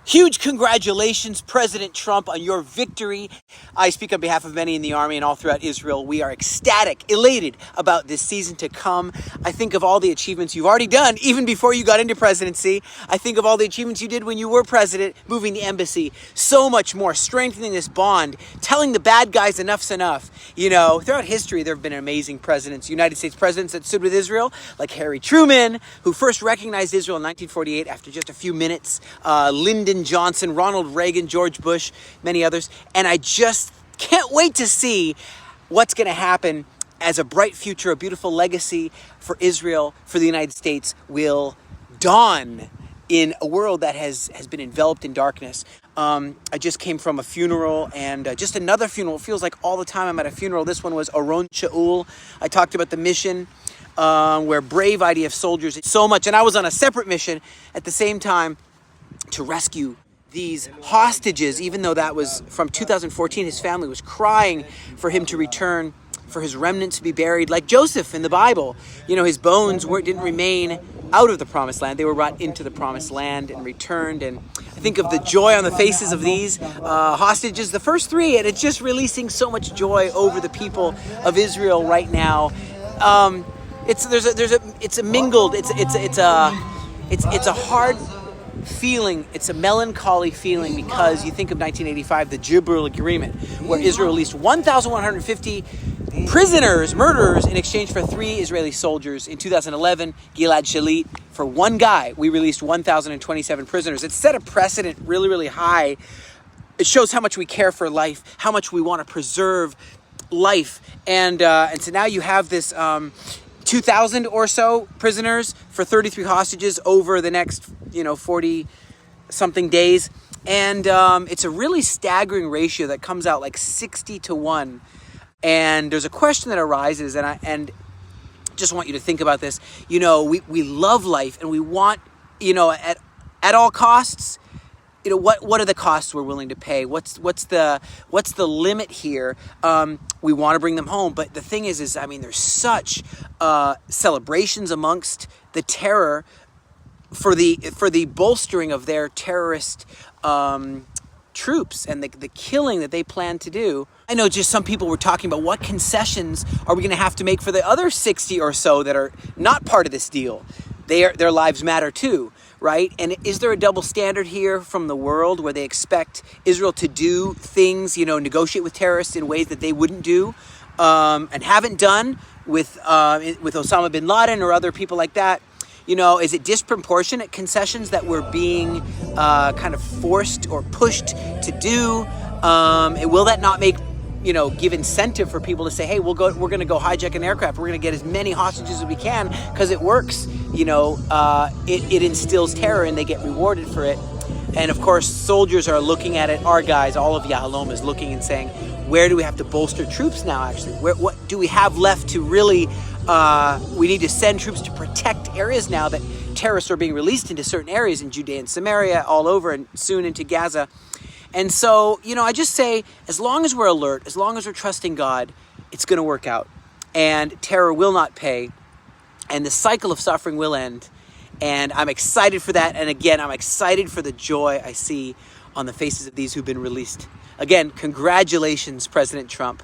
Huge congratulations, President Trump, on your victory. I speak on behalf of many in the Army and all throughout Israel. We are ecstatic, elated about this season to come. I think of all the achievements you've already done, even before you got into presidency. I think of all the achievements you did when you were president, moving the embassy, so much more, strengthening this bond, telling the bad guys enough's enough. You know, throughout history, there have been amazing presidents, United States presidents that stood with Israel, like Harry Truman, who first recognized Israel in 1948 after just a few minutes, Lyndon Johnson, Ronald Reagan, George Bush, many others. And I just can't wait to see what's going to happen as a bright future, a beautiful legacy for Israel, for the United States will dawn in a world that has been enveloped in darkness. I just came from a funeral and just another funeral. It feels like all the time I'm at a funeral. This one was Oron Shaul. I talked about the mission where brave IDF soldiers, so much. And I was on a separate mission at the same time to rescue these hostages, even though that was from 2014. His family was crying for him to return, for his remnant to be buried, like Joseph in the Bible. You know, his bones didn't remain out of the promised land. They were brought into the promised land and returned. And I think of the joy on the faces of these hostages, the first three, and it's just releasing so much joy over the people of Israel right now. It's a mingled. It's a hard feeling. It's a melancholy feeling because you think of 1985, the Jibril Agreement, where Israel released 1,150 prisoners, murderers, in exchange for 3 Israeli soldiers. In 2011, Gilad Shalit, for one guy, we released 1,027 prisoners. It set a precedent really, really high. It shows how much we care for life, how much we want to preserve life. And so now you have this 2,000 or so prisoners for 33 hostages over the next 40 something days. And it's a really staggering ratio that comes out like 60-1. And there's a question that arises, and I just want you to think about this. You know, we love life, and we want, at all costs. What are the costs we're willing to pay? What's the limit here? We want to bring them home, but the thing is there's such celebrations amongst the terror for the bolstering of their terrorist troops and the killing that they plan to do. I know just some people were talking about what concessions are we going to have to make for the other 60 or so that are not part of this deal. Their lives matter too, right? And is there a double standard here from the world where they expect Israel to do things, negotiate with terrorists in ways that they wouldn't do and haven't done with Osama bin Laden or other people like that? Is it disproportionate concessions that we're being kind of forced or pushed to do? Will that not make give incentive for people to say, hey, we're going to go hijack an aircraft. We're going to get as many hostages as we can because it works. It instills terror and they get rewarded for it. And of course, soldiers are looking at it. Our guys, all of Yahalom, is looking and saying, where do we have to bolster troops now, actually? What do we have left to really, we need to send troops to protect areas now that terrorists are being released into certain areas in Judea and Samaria, all over, and soon into Gaza. And so, I just say, as long as we're alert, as long as we're trusting God, it's going to work out. And terror will not pay. And the cycle of suffering will end. And I'm excited for that. And again, I'm excited for the joy I see on the faces of these who've been released. Again, congratulations, President Trump.